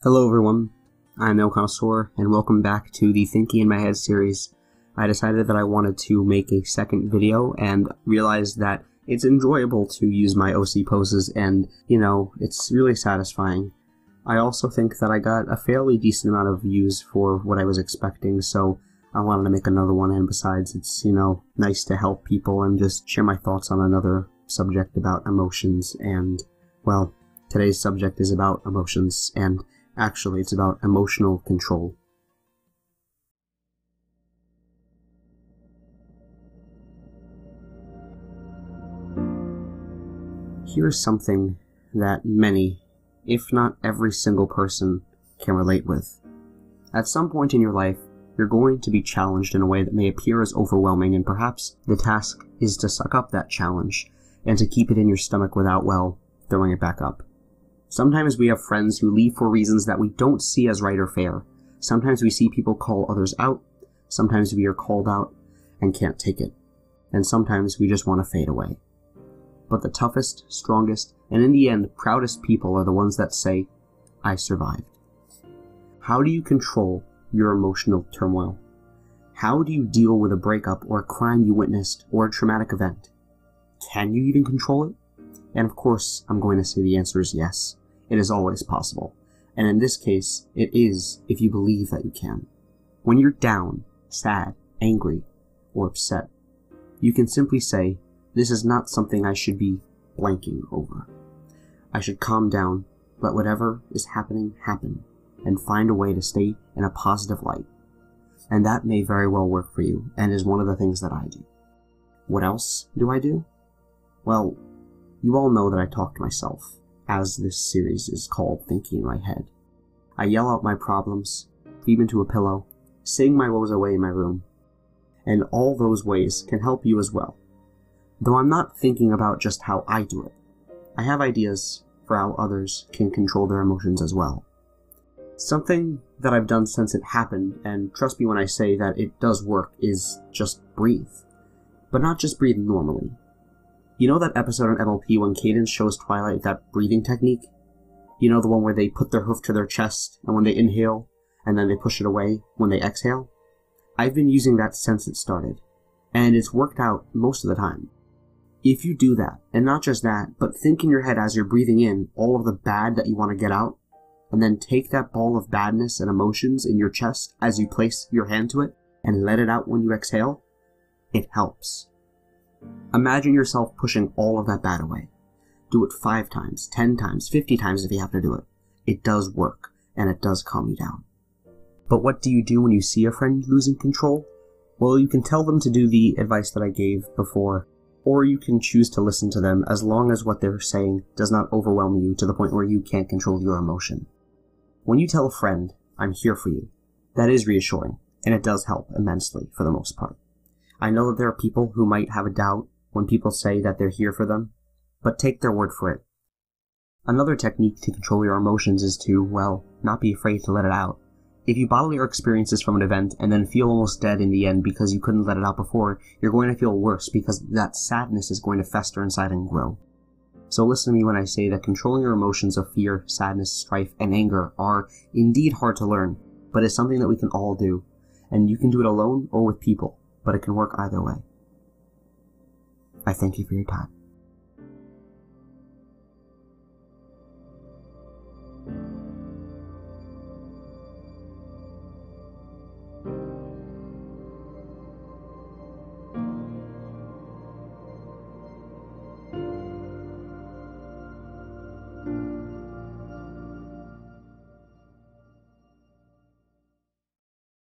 Hello everyone, I'm No Connoisseur, and welcome back to the Thinking in My Head series. I decided that I wanted to make a second video and realized that it's enjoyable to use my OC poses and, it's really satisfying. I also think that I got a fairly decent amount of views for what I was expecting, so I wanted to make another one, and besides, it's, nice to help people and just share my thoughts on another subject about emotions, and, well, today's subject is about emotions, and actually, it's about emotional control. Here's something that many, if not every single person, can relate with. At some point in your life, you're going to be challenged in a way that may appear as overwhelming, and perhaps the task is to suck up that challenge and to keep it in your stomach without, throwing it back up. Sometimes we have friends who leave for reasons that we don't see as right or fair. Sometimes we see people call others out. Sometimes we are called out and can't take it. And sometimes we just want to fade away. But the toughest, strongest, and in the end, proudest people are the ones that say, I survived. How do you control your emotional turmoil? How do you deal with a breakup or a crime you witnessed or a traumatic event? Can you even control it? And of course, I'm going to say the answer is yes. It is always possible. And in this case, it is if you believe that you can. When you're down, sad, angry, or upset, you can simply say, this is not something I should be blanking over. I should calm down, let whatever is happening happen, and find a way to stay in a positive light. And that may very well work for you, and is one of the things that I do. What else do I do? Well, you all know that I talk to myself, as this series is called Thinking in My Head. I yell out my problems, feed into a pillow, sing my woes away in my room, and all those ways can help you as well. Though I'm not thinking about just how I do it. I have ideas for how others can control their emotions as well. Something that I've done since it happened, and trust me when I say that it does work, is just breathe. But not just breathe normally. You know that episode on MLP when Cadence shows Twilight that breathing technique? You know the one where they put their hoof to their chest, and when they inhale, and then they push it away when they exhale? I've been using that since it started, and it's worked out most of the time. If you do that, and not just that, but think in your head as you're breathing in all of the bad that you want to get out, and then take that ball of badness and emotions in your chest as you place your hand to it, and let it out when you exhale, it helps. Imagine yourself pushing all of that bad away. Do it 5 times, 10 times, 50 times if you have to do it. It does work, and it does calm you down. But what do you do when you see a friend losing control? Well, you can tell them to do the advice that I gave before, or you can choose to listen to them as long as what they're saying does not overwhelm you to the point where you can't control your emotion. When you tell a friend, I'm here for you, that is reassuring, and it does help immensely for the most part. I know that there are people who might have a doubt when people say that they're here for them, but take their word for it. Another technique to control your emotions is to, not be afraid to let it out. If you bottle your experiences from an event and then feel almost dead in the end because you couldn't let it out before, you're going to feel worse because that sadness is going to fester inside and grow. So listen to me when I say that controlling your emotions of fear, sadness, strife, and anger are indeed hard to learn, but it's something that we can all do, and you can do it alone or with people. But it can work either way. I thank you for your time.